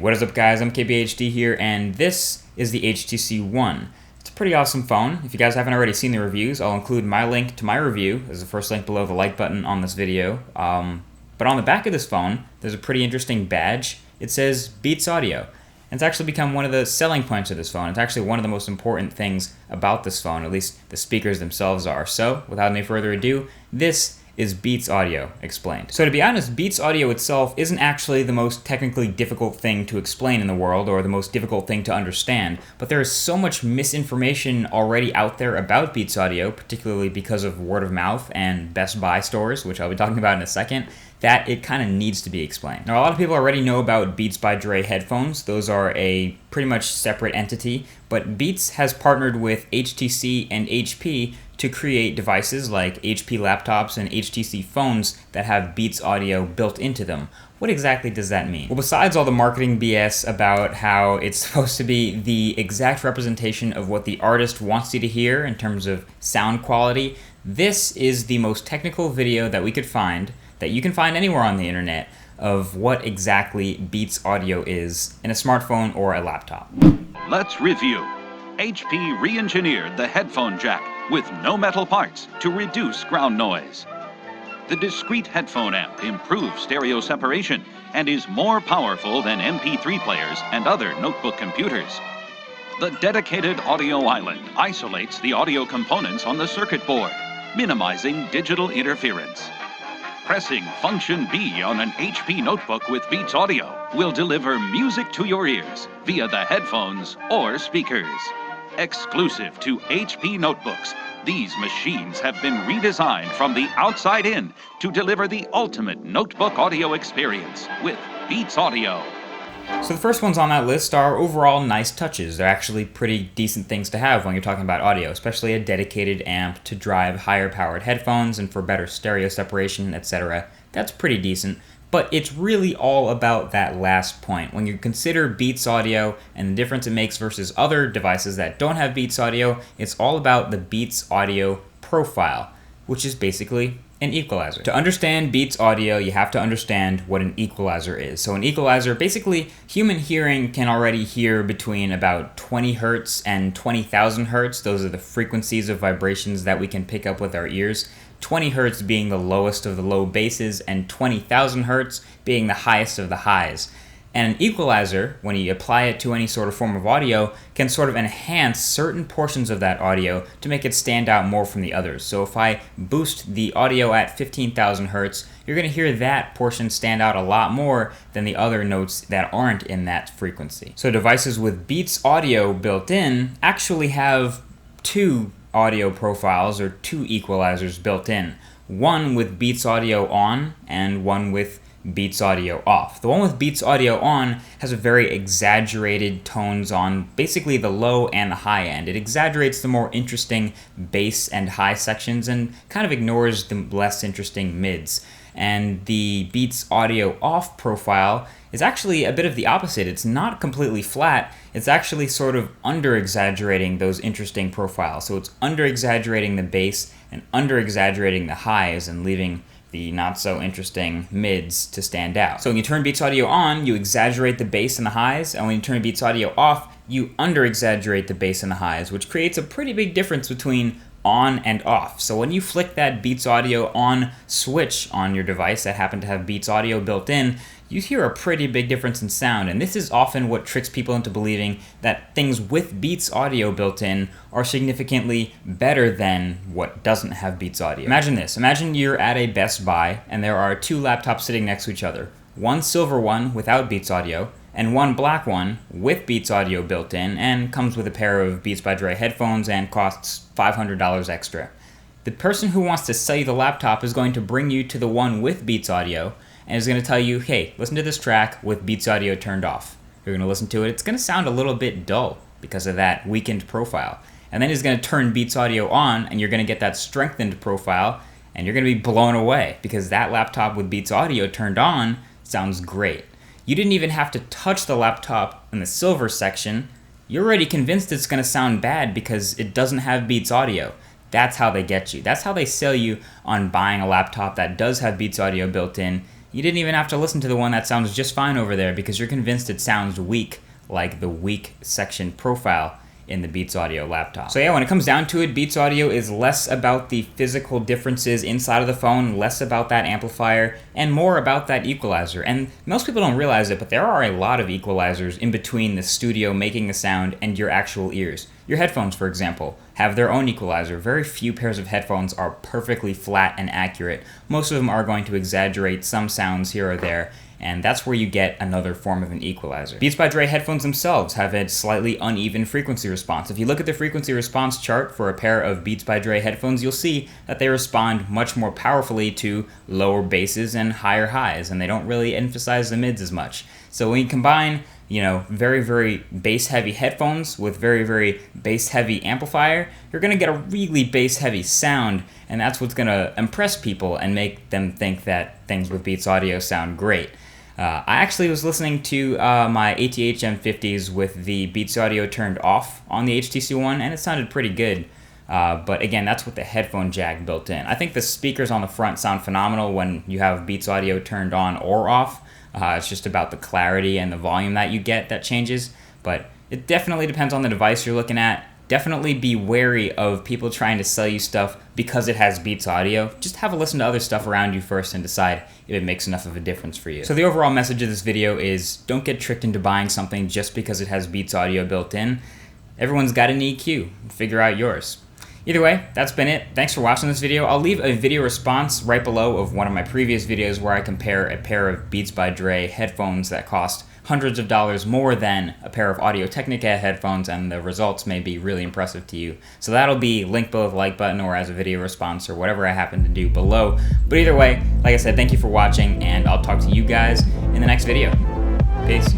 What is up guys, I'm KBHD here, and this is the HTC One. It's a pretty awesome phone. If you guys haven't already seen the reviews, I'll include my link to my review as the first link below the like button on this video. But on the back of this phone, there's a pretty interesting badge. It says Beats Audio. And it's actually become one of the selling points of this phone. It's actually one of the most important things about this phone, at least the speakers themselves are. So, without any further ado, this is Beats Audio explained. So to be honest, Beats Audio itself isn't actually the most technically difficult thing to explain in the world or the most difficult thing to understand, but there is so much misinformation already out there about Beats Audio, particularly because of word of mouth and Best Buy stores, which I'll be talking about in a second, that it kind of needs to be explained. Now, a lot of people already know about Beats by Dre headphones. Those are a pretty much separate entity, but Beats has partnered with HTC and HP to create devices like HP laptops and HTC phones that have Beats Audio built into them. What exactly does that mean? Well, besides all the marketing BS about how it's supposed to be the exact representation of what the artist wants you to hear in terms of sound quality, this is the most technical video that we could find, that you can find anywhere on the internet, of what exactly Beats Audio is in a smartphone or a laptop. Let's review. HP re-engineered the headphone jack with no metal parts to reduce ground noise. The discrete headphone amp improves stereo separation and is more powerful than MP3 players and other notebook computers. The dedicated audio island isolates the audio components on the circuit board, minimizing digital interference. Pressing Function B on an HP notebook with Beats Audio will deliver music to your ears via the headphones or speakers. Exclusive to HP notebooks, these machines have been redesigned from the outside in to deliver the ultimate notebook audio experience with Beats Audio. So the first ones on that list are overall nice touches. They're actually pretty decent things to have when you're talking about audio, especially a dedicated amp to drive higher powered headphones and for better stereo separation, etc. That's pretty decent. But it's really all about that last point. When you consider Beats Audio and the difference it makes versus other devices that don't have Beats Audio, it's all about the Beats Audio profile, which is basically an equalizer. To understand Beats Audio, you have to understand what an equalizer is. So an equalizer, basically, human hearing can already hear between about 20 hertz and 20,000 hertz. Those are the frequencies of vibrations that we can pick up with our ears. 20 hertz being the lowest of the low basses and 20,000 hertz being the highest of the highs. And an equalizer, when you apply it to any sort of form of audio, can sort of enhance certain portions of that audio to make it stand out more from the others. So if I boost the audio at 15,000 hertz, you're going to hear that portion stand out a lot more than the other notes that aren't in that frequency. So devices with Beats Audio built in actually have two audio profiles or two equalizers built in. One with Beats Audio on and one with Beats Audio off. The one with Beats Audio on has a very exaggerated tones on basically the low and the high end. It exaggerates the more interesting bass and high sections and kind of ignores the less interesting mids. And the Beats Audio off profile is actually a bit of the opposite. It's not completely flat. It's actually sort of under-exaggerating those interesting profiles. So it's under-exaggerating the bass and under-exaggerating the highs and leaving the not-so-interesting mids to stand out. So when you turn Beats Audio on, you exaggerate the bass and the highs, and when you turn Beats Audio off, you under-exaggerate the bass and the highs, which creates a pretty big difference between on and off. So when you flick that Beats Audio on switch on your device that happen to have Beats Audio built in, you hear a pretty big difference in sound, and this is often what tricks people into believing that things with Beats Audio built in are significantly better than what doesn't have Beats Audio. Imagine this. Imagine you're at a Best Buy and there are two laptops sitting next to each other. One silver one without Beats Audio, and one black one with Beats Audio built in and comes with a pair of Beats by Dre headphones and costs $500 extra. The person who wants to sell you the laptop is going to bring you to the one with Beats Audio and is going to tell you, hey, listen to this track with Beats Audio turned off. You're going to listen to it. It's going to sound a little bit dull because of that weakened profile. And then he's going to turn Beats Audio on and you're going to get that strengthened profile and you're going to be blown away because that laptop with Beats Audio turned on sounds great. You didn't even have to touch the laptop in the silver section. You're already convinced it's going to sound bad because it doesn't have Beats Audio. That's how they get you. That's how they sell you on buying a laptop that does have Beats Audio built in. You didn't even have to listen to the one that sounds just fine over there because you're convinced it sounds weak, like the weak section profile in the Beats Audio laptop. So yeah, when it comes down to it, Beats Audio is less about the physical differences inside of the phone, less about that amplifier, and more about that equalizer. And most people don't realize it, but there are a lot of equalizers in between the studio making the sound and your actual ears. Your headphones, for example, have their own equalizer. Very few pairs of headphones are perfectly flat and accurate. Most of them are going to exaggerate some sounds here or there, and that's where you get another form of an equalizer. Beats by Dre headphones themselves have a slightly uneven frequency response. If you look at the frequency response chart for a pair of Beats by Dre headphones, you'll see that they respond much more powerfully to lower basses and higher highs, and they don't really emphasize the mids as much. So when you combine, very, very bass-heavy headphones with very, very bass-heavy amplifier, you're going to get a really bass-heavy sound, and that's what's going to impress people and make them think that things with Beats Audio sound great. I actually was listening to my ATH M50s with the Beats Audio turned off on the HTC One, and it sounded pretty good. But again, that's with the headphone jack built in. I think the speakers on the front sound phenomenal when you have Beats Audio turned on or off. It's just about the clarity and the volume that you get that changes. But it definitely depends on the device you're looking at. Definitely be wary of people trying to sell you stuff because it has Beats Audio. Just have a listen to other stuff around you first and decide if it makes enough of a difference for you. So the overall message of this video is don't get tricked into buying something just because it has Beats Audio built in. Everyone's got an EQ. Figure out yours. Either way, that's been it. Thanks for watching this video. I'll leave a video response right below of one of my previous videos where I compare a pair of Beats by Dre headphones that cost hundreds of dollars more than a pair of Audio-Technica headphones, and the results may be really impressive to you. So that'll be linked below the like button or as a video response or whatever I happen to do below. But either way, like I said, thank you for watching, and I'll talk to you guys in the next video. Peace.